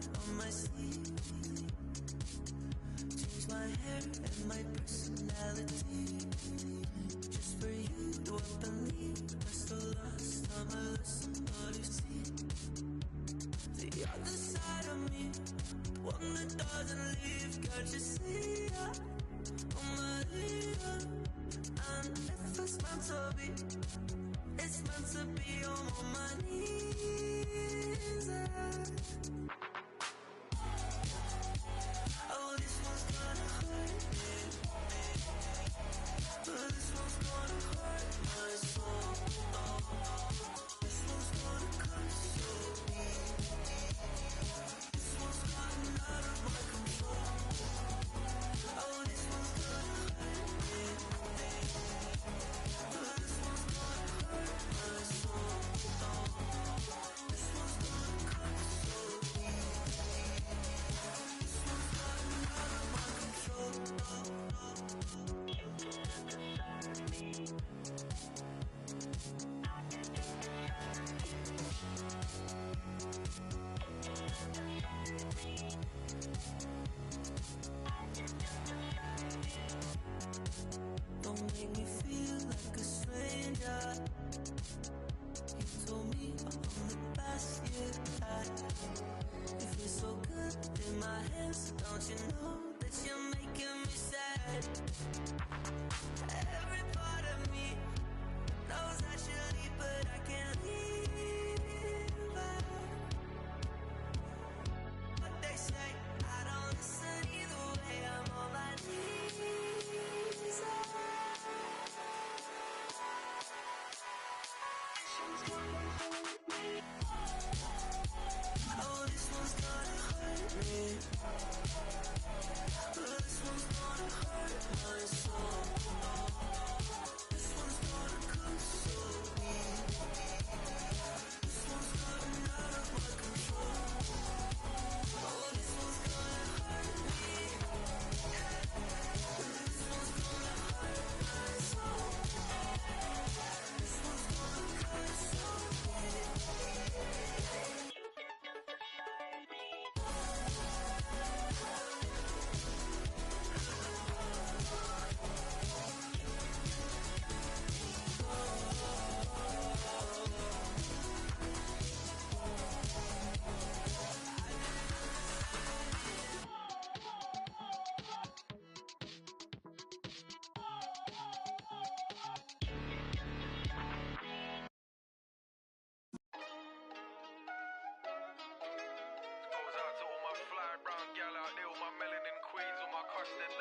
on my sleeve. Change my hair and my personality. Just for you, do I believe that's the last time I let somebody see the other side of me, the one that doesn't leave? Can't you see it? On my ear. And if it's meant to be, it's meant to be. On my knees. Oh, this one's gonna hurt me. This one's gonna hurt my soul. This one's gonna cut so deep. This one's gotten out of my control. Oh, this one's gonna hurt me. This one's gonna hurt my soul. This one's gonna cut so deep. This one's gotten out of my control. Don't make me feel like a stranger. You told me I'm the best you've had. You feel so good in my hands. Don't you know that you're making me sad? Every part of me knows I should leave, but I can't leave out. What they say, I don't listen either way. I'm on my knees. Oh, this one's gonna hurt me. This one's gonna hurt my soul. This one's gonna cut so deep. This one's gotten out of my control. Oh, this one's gonna hurt me. This one's gonna hurt my soul. This one's gonna cut so deep. Goes out to all my fly brown gal out there, all my melanin queens, all my crusted